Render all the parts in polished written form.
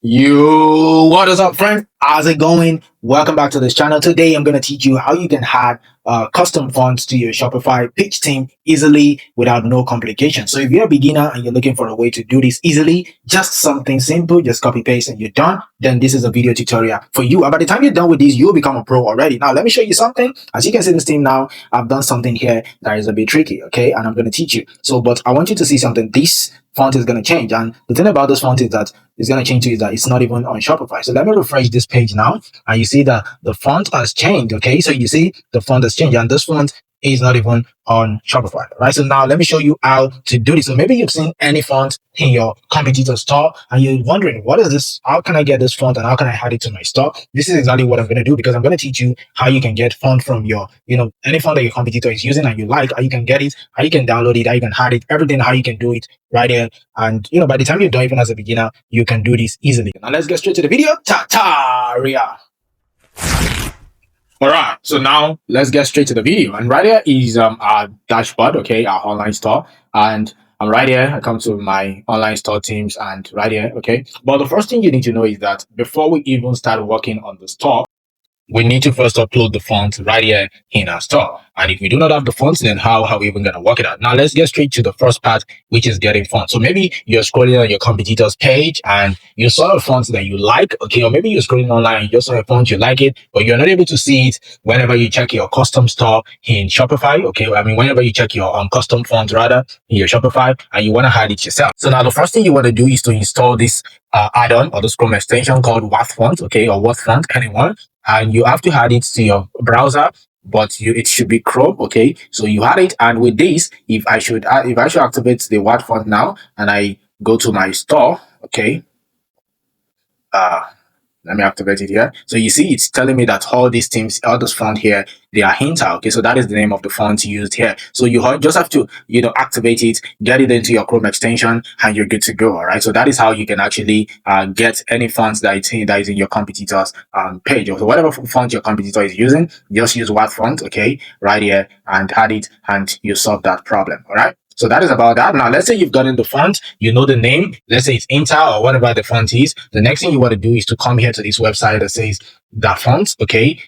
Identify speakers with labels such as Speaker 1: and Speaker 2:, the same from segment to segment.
Speaker 1: Yo, what is up, friend? How's it going? Welcome back to this channel. Today, I'm going to teach you how you can add custom fonts to your Shopify pitch theme easily without no complications. So if you're a beginner and you're looking for a way to do this easily, just something simple, just copy paste and you're done, then this is a video tutorial for you. And by the time you're done with this, you'll become a pro already. Now, let me show you something. As you can see this theme now, I've done something here that is a bit tricky, okay? And I'm going to teach you. So, but I want you to see something. This font is going to change. And the thing about this font is that it's going to change to is that it's not even on Shopify. So let me refresh this page now. And you see that the font has changed. Okay. So you see the font has changed and this font is not even on Shopify. Right. So now let me show you how to do this. So maybe you've seen any font in your competitor store and you're wondering, what is this? How can I get this font and how can I add it to my store? This is exactly what I'm going to do because I'm going to teach you how you can get font from your, any font that your competitor is using and you like, how you can get it, how you can download it, how you can add it, everything, how you can do it right here. And, by the time you're done, even as a beginner, you can do this easily. Now let's get straight to the video. Ta-ta-ria. All right, so now let's get straight to the video. And right here is our dashboard, okay, our online store. And I'm right here. I come to my online store themes and right here, okay. But the first thing you need to know is that before we even start working on the store, we need to first upload the fonts right here in our store. And if we do not have the fonts, then how are we even going to work it out? Now, let's get straight to the first part, which is getting fonts. So maybe you're scrolling on your competitor's page and you saw a font that you like, okay? Or maybe you're scrolling online and you just saw a font, you like it, but you're not able to see it whenever you check your custom store in Shopify, okay? I mean, whenever you check your custom fonts rather in your Shopify and you want to hide it yourself. So now the first thing you want to do is to install this add-on or this Chrome extension called Watt Font, okay? Or Watt Font, anyone. And you have to add it to your browser, but it should be Chrome, okay? So you add it, and with this, if I should activate the Watt font now, and I go to my store, okay, let me activate it here. So you see, it's telling me that all these themes, all this font here, they are Hinta. Okay, so that is the name of the font used here. So you just have to, activate it, get it into your Chrome extension, and you're good to go. All right. So that is how you can actually get any fonts that is in your competitor's page. So whatever font your competitor is using, just use Watt font, okay, right here, and add it, and you solve that problem. All right. So that is about that. Now, let's say you've gotten the font, you know the name, let's say it's Intel or whatever the font is. The next thing you want to do is to come here to this website that says .fonts, okay,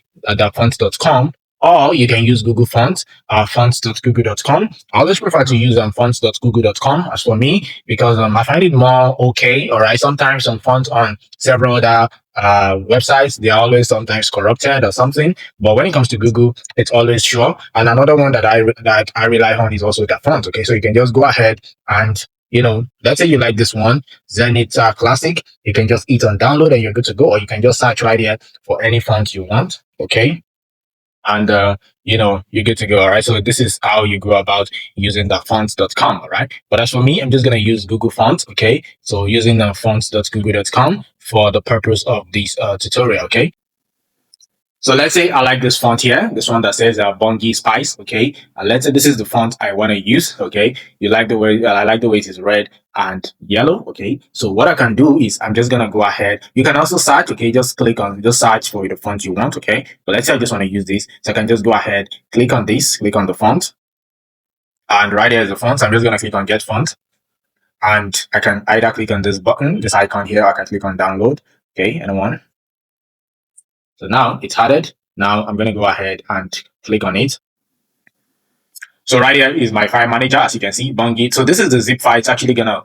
Speaker 1: .fonts.com, or you can use Google Fonts, fonts.google.com. I always prefer to use fonts.google.com as for me, because I find it more okay. All right. Sometimes some fonts on several other websites, they are always sometimes corrupted or something, but when it comes to Google, it's always sure. And another one that I rely on is also that font. Okay, so you can just go ahead and let's say you like this one, Zenith Classic, you can just hit on download and you're good to go, or you can just search right here for any font you want. Okay, and you're good to go. All right, so this is how you go about using the fonts.com. All right, but as for me, I'm just going to use Google Fonts. Okay, so using fonts.google.com for the purpose of this tutorial. Okay, so let's say I like this font here, this one that says Bungie Spice, okay? And let's say this is the font I want to use, okay? You like the way, I like the way it is red and yellow, okay? So what I can do is I'm just going to go ahead. You can also search, okay? Just search for the font you want, okay? But let's say I just want to use this. So I can just go ahead, click on this, click on the font. And right here is the font. So I'm just going to click on Get Font. And I can either click on this button, this icon here, I can click on Download, okay? Anyone? So now it's added. Now I'm going to go ahead and click on it. So right here is my file manager, as you can see, Bungie. So this is the zip file. It's actually going to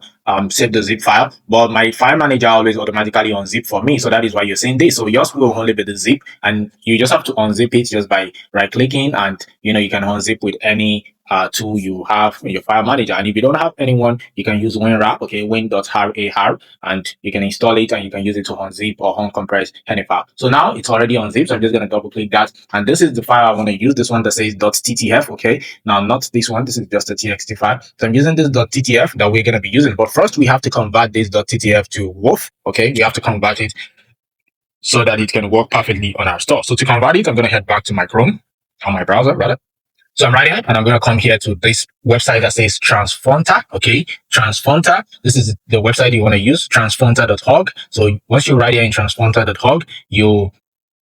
Speaker 1: save the zip file, but my file manager always automatically unzip for me. So that is why you're seeing this. So yours will only be the zip, and you just have to unzip it just by right clicking, and you can unzip with any tool you have in your file manager. And if you don't have anyone, you can use WinRAR, okay, win.rar, and you can install it and you can use it to unzip or uncompress any file. So now it's already unzipped. So I'm just going to double click that. And this is the file I want to use, this one that says .ttf, okay. Now, not this one, this is just a txt file. So I'm using this .ttf that we're going to be using. But first, we have to convert this .ttf to WOF, okay. We have to convert it so that it can work perfectly on our store. So to convert it, I'm going to head back to my Chrome, on my browser rather. So I'm right here and I'm going to come here to this website that says Transfonta. Okay. Transfonta. This is the website you want to use, transfonta.org. So once you're right here in transfonta.org,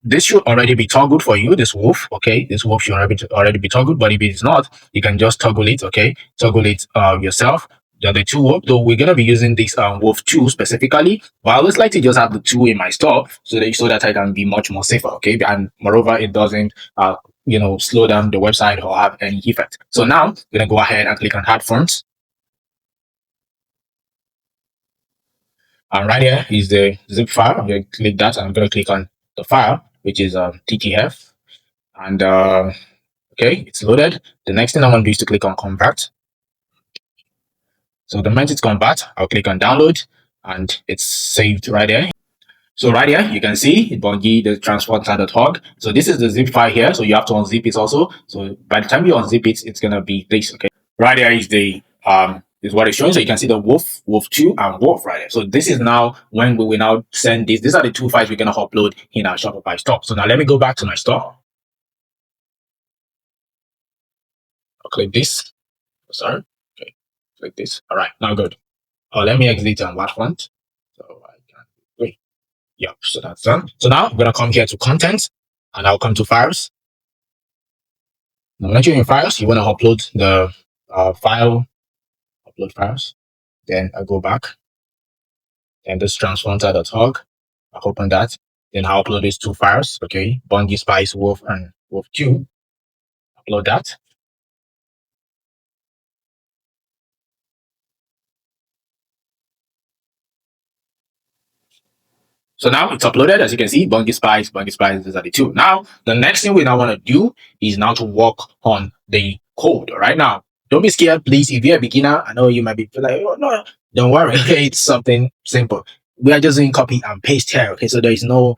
Speaker 1: this should already be toggled for you, this wolf. Okay. This wolf should already be toggled, but if it is not, you can just toggle it. Okay. Toggle it yourself the two wolf, though we're gonna be using this wolf 2 specifically, but I always like to just have the 2 in my store so that I can be much more safer. Okay, and moreover, it doesn't slow down the website or have any effect. So now I'm gonna go ahead and click on add fonts, and right here is the zip file. I'm gonna click that, and I'm gonna click on the file, which is TTF, and okay, it's loaded. The next thing I want to do is to click on convert. So the moment it's convert, I'll click on download, and it's saved right there. So right here, you can see Bungie, the transporter.org. So this is the zip file here. So you have to unzip it also. So by the time you unzip it, it's gonna be this. Okay. Right here is the is what it's showing. So you can see the wolf, wolf 2, and wolf right here. So this is now when we will now send this. These are the 2 files we're gonna upload in our Shopify store. So now let me go back to my store. I'll click this. Sorry. Okay. Click this. All right. Now good. Let me exit and what font. So I can wait. Yep, so that's done. So now I'm gonna come here to content, and I'll come to files. Now when you're in files, you want to upload the file, upload files. Then I go back, and this transponder.org. I open that. Then I upload these 2 files. Okay, Bungie Spice Wolf and Wolf 2. Upload that. So now it's uploaded. As you can see, Bungie Spice, these are the 2. Now, the next thing we now want to do is now to work on the code. All right, now, don't be scared, please. If you're a beginner, I know you might be like, oh, no, don't worry. It's something simple. We are just doing copy and paste here. Okay, so there's no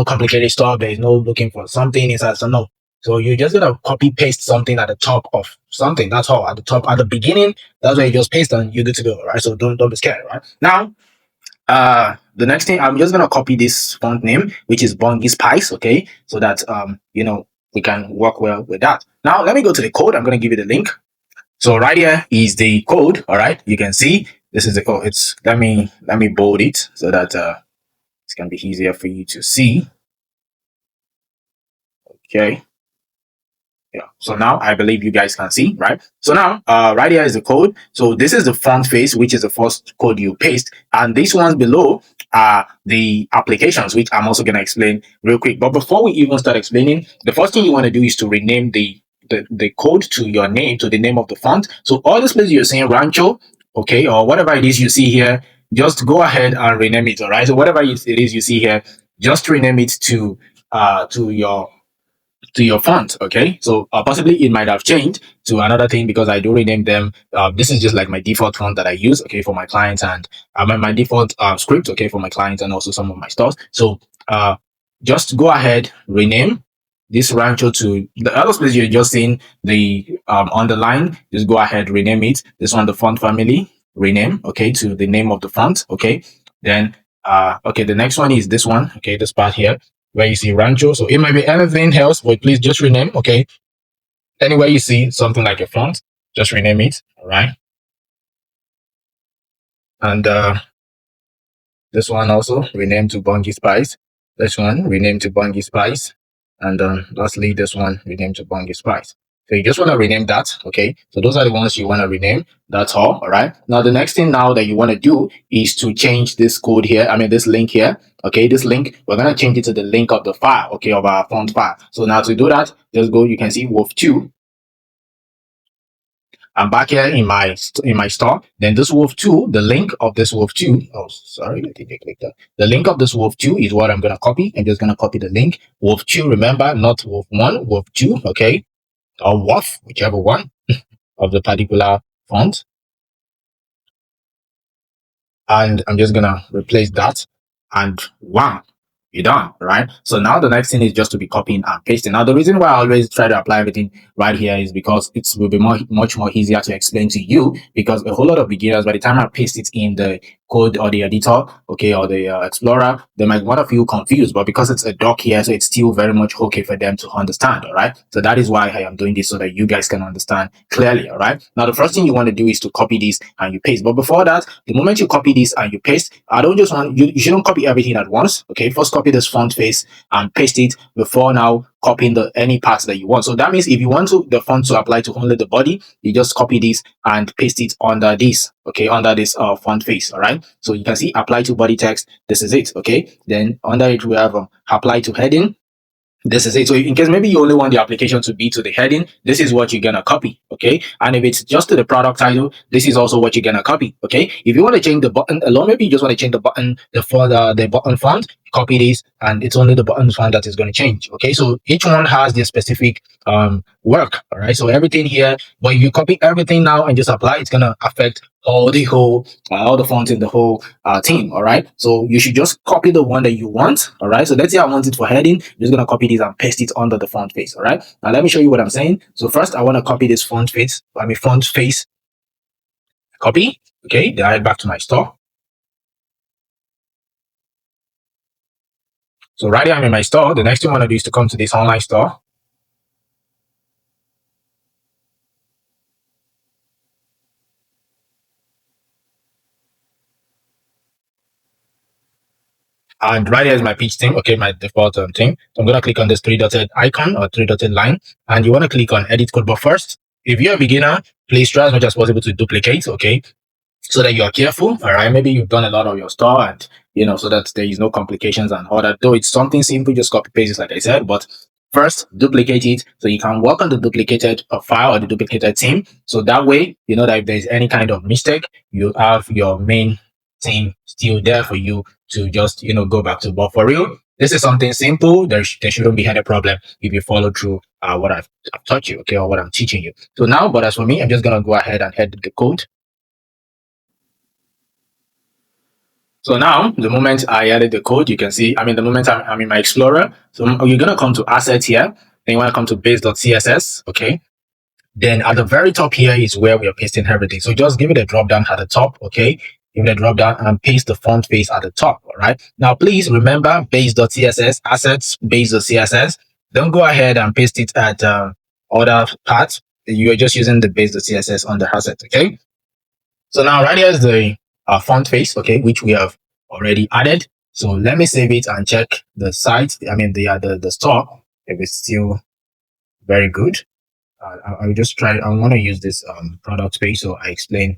Speaker 1: complicated stuff. There's no looking for something inside. So no. So you're just gonna copy paste something at the top of something. That's all. At the top, at the beginning, that's where you just paste and you're good to go. Right. So don't be scared. Right now. The next thing, I'm just gonna copy this font name, which is Bungie Spice, okay, so that we can work well with that. Now let me go to the code. I'm gonna give you the link. So right here is the code. All right, you can see this is the code. It's let me bold it so that it's gonna be easier for you to see. Okay. Yeah. So now I believe you guys can see, right? So now, right here is the code. So this is the font face, which is the first code you paste, and these ones below are the applications, which I'm also going to explain real quick. But before we even start explaining, the first thing you want to do is to rename the code to your name, to the name of the font. So all this place you're saying Rancho, okay, or whatever it is you see here, just go ahead and rename it. All right. So whatever it is you see here, just rename it to your font. Okay, so possibly it might have changed to another thing because I do rename them. This is just like my default font that I use, okay, for my clients, and my default script, okay, for my clients and also some of my stores. So just go ahead, rename this Rancho to the other place you're just seeing the underline. Just go ahead, rename it. This one, the font family, rename, okay, to the name of the font. Okay, then okay, the next one is this one, okay, this part here where you see Rancho. So it might be anything else, but please just rename, okay? Anywhere you see something like a font, just rename it, all right? And this one also rename to Bungie Spice. This one rename to Bungie Spice. And lastly, this one rename to Bungie Spice. So you just want to rename that, okay? So those are the ones you want to rename. That's all right? Now, the next thing now that you want to do is to change this code here. I mean, this link here, okay? This link, we're going to change it to the link of the file, okay, of our font file. So now to do that, just go, you can see Wolf 2. I'm back here in my store. Then this Wolf 2, the link of this Wolf 2. Oh, sorry, I think I clicked that. The link of this Wolf 2 is what I'm going to copy. I'm just going to copy the link. Wolf 2, remember, not Wolf 1, Wolf 2, okay? Or Wolf, whichever one of the particular font. And I'm just going to replace that. And wow, you're done, right? So now the next thing is just to be copying and pasting. Now, the reason why I always try to apply everything right here is because it will be much more easier to explain to you, because a whole lot of beginners, by the time I paste it in the code or the editor, okay, or the explorer, they might want to feel confused, but because it's a doc here, so it's still very much okay for them to understand. All right, so that is why I am doing this, so that you guys can understand clearly. All right, now the first thing you want to do is to copy this and you paste. But before that, the moment you copy this and you paste, I don't just want you shouldn't copy everything at once. Okay, first copy this font face and paste it before now copying the any parts that you want. So that means if you want the font to apply to only the body, you just copy this and paste it under this, okay, under this font face. All right, so you can see apply to body text. This is it. Okay, then under it we have apply to heading. This is it. So in case maybe you only want the application to be to the heading, this is what you're gonna copy. Okay, and if it's just to the product title, this is also what you're gonna copy. Okay, if you want to change the button alone, maybe you just want to change the button, the button font, copy this, and it's only the button font that is going to change. Okay, so each one has their specific work. All right, so everything here, but if you copy everything now and just apply, it's gonna affect all the fonts in the whole theme. All right, so you should just copy the one that you want. All right, so let's say I want it for heading. I'm just gonna copy this and paste it under the font face. All right, now let me show you what I'm saying. So first I want to copy this font face. Copy. Okay, then I head back to my store. So right here I'm in my store. The next thing I want to do is to come to this online store. And right here is my pitch theme. Okay, my default theme. So I'm going to click on this three-dotted icon or three-dotted line. And you want to click on edit code. But first, if you're a beginner, please try as much as possible to duplicate. Okay, so that you're careful. All right, maybe you've done a lot of your store and so that there is no complications and all that. Though it's something simple, just copy paste it like I said. But first, duplicate it so you can work on the duplicated file or the duplicated theme. So that way, you know that if there's any kind of mistake, you have your main theme still there for you to just go back to. But for real, this is something simple. There shouldn't be any problem if you follow through what I've taught you, okay, or what I'm teaching you. So now, but as for me, I'm just gonna go ahead and head the code. So now, the moment I added the code, you can see, the moment I'm in my Explorer, so you're going to come to Assets here, then you want to come to base.css, okay? Then at the very top here is where we are pasting everything. So just give it a drop down at the top, okay? Give it a drop down and paste the font face at the top, all right? Now, please remember base.css, assets, base.css. Don't go ahead and paste it at other parts. You are just using the base.css on the asset, okay? So now right here is the font face, okay, which we have already added. So let me save it and check the site. The store if it's still very good. I'll just try. I want to use this product page so I explain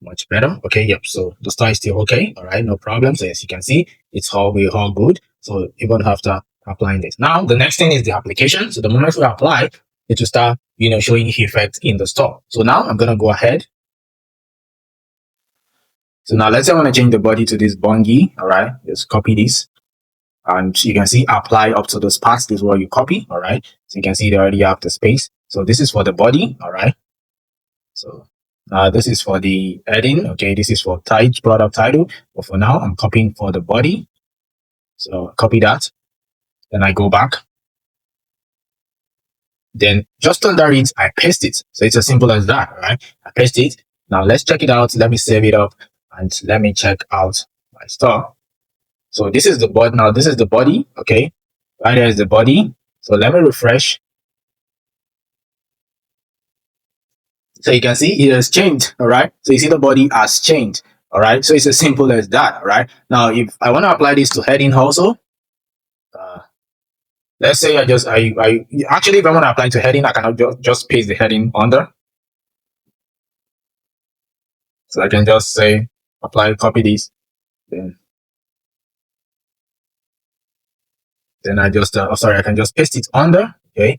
Speaker 1: much better. Okay, yep. So the store is still okay. All right, no problem. So as you can see, we're all good. So even after applying this, now the next thing is the application. So the moment we apply, it will start showing effects in the store. So now I'm gonna go ahead. So now let's say I want to change the body to this bungy. All right, just copy this. And you can see apply up to those parts. This is what you copy. All right. So you can see they already have the space. So this is for the body. All right. So this is for the heading. Okay. This is for product title. But for now, I'm copying for the body. So copy that. Then I go back. Then just under it, I paste it. So it's as simple as that. All right. I paste it. Now let's check it out. Let me save it up. And let me check out my store. So this is the body. Now this is the body. Okay. Right there is the body. So let me refresh. So you can see it has changed. All right. So you see the body has changed. All right. So it's as simple as that. All right. Now, if I want to apply this to heading also, let's say actually, if I want to apply to heading, I cannot just paste the heading under. So I can just say, apply, copy this, then I just, I can just paste it under, okay,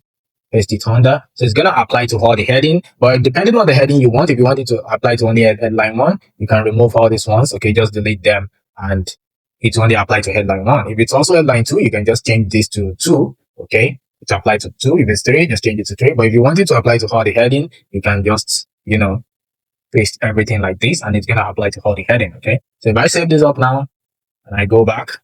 Speaker 1: paste it under. So it's going to apply to all the heading, but depending on the heading you want, if you want it to apply to only headline 1, you can remove all these ones, okay, just delete them, and it's only apply to headline 1. If it's also headline 2, you can just change this to 2, okay, to apply to 2. If it's 3, just change it to 3, but if you want it to apply to all the heading, you can just, paste everything like this, and it's going to apply to all the heading, okay. So if I save this up now, and I go back,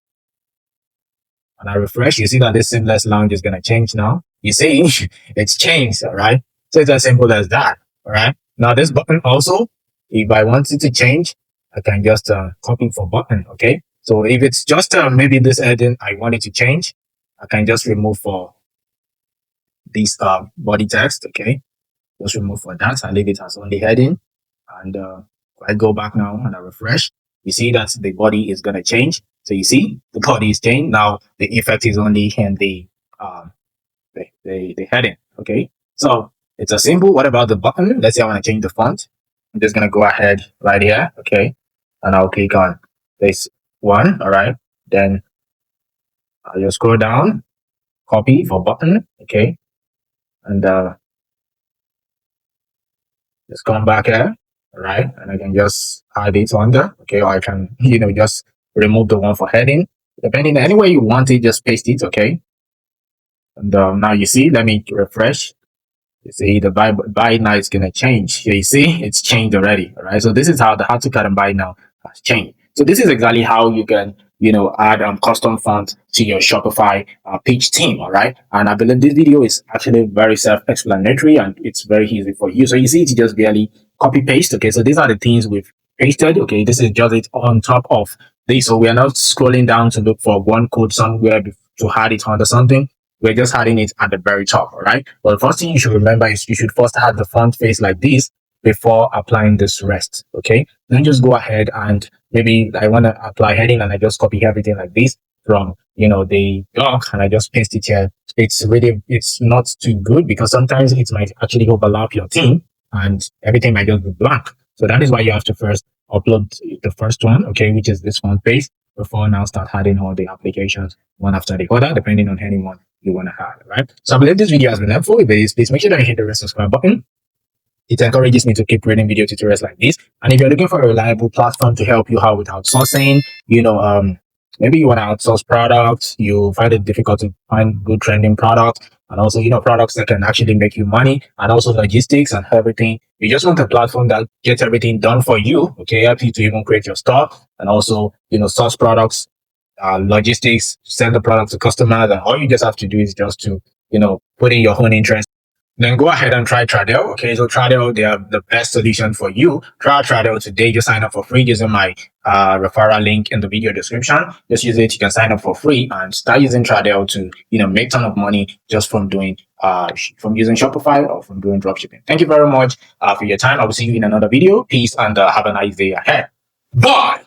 Speaker 1: and I refresh, you see that this seamless lounge is going to change now. You see, it's changed, all right? So it's as simple as that, all right? Now, this button also, if I want it to change, I can just copy for button, okay? So if it's just maybe this heading I want it to change, I can just remove for this body text, okay? Just remove for that and leave it as only heading. And I go back now and I refresh. You see that the body is going to change. So you see the body is changed. Now the effect is only in the the heading. Okay, so it's a simple. What about the button? Let's say I want to change the font. I'm just gonna go ahead right here. Okay, and I'll click on this one. All right, then I'll just scroll down, copy for button. Okay, and just come back here. All right, and I can just add it under. Okay, or I can just remove the one for heading. Depending on any way you want it, just paste it. Okay, and now you see. Let me refresh. You see the buy now is gonna change. Here you see it's changed already. All right. So this is how the how to cut and buy now has changed. So this is exactly how you can add custom fonts to your Shopify page theme. All right. And I believe this video is actually very self-explanatory and it's very easy for you. So you see it's just barely copy paste. Okay. So these are the things we've pasted. Okay. This is just it on top of this. So we are not scrolling down to look for one code somewhere to add it under something. We're just adding it at the very top, all right? But the first thing you should remember is you should first add the font face like this before applying this rest, okay? Then just go ahead and maybe I want to apply heading and I just copy everything like this from, the blog and I just paste it here. It's not too good because sometimes it might actually overlap your theme and everything might just be blank. So that is why you have to first upload the first one, okay, which is this font face before now start adding all the applications one after the other, depending on anyone you want to have, right? So I believe this video has been helpful. If it is, please make sure that you hit the red subscribe button. It encourages me to keep creating video tutorials like this. And if you're looking for a reliable platform to help you out with outsourcing, maybe you want to outsource products, you find it difficult to find good trending products, and also, products that can actually make you money, and also logistics and everything. You just want a platform that gets everything done for you, okay, help you to even create your store, and also, source products, logistics, send the product to customers, and all you just have to do is just to, put in your own interest. Then go ahead and try TRADELLE. Okay, so TRADELLE, they are the best solution for you. Try TRADELLE today. Just sign up for free using my referral link in the video description. Just use it. You can sign up for free and start using TRADELLE to make ton of money just from doing from using Shopify or from doing dropshipping. Thank you very much for your time. I will see you in another video. Peace and have a nice day ahead. Bye.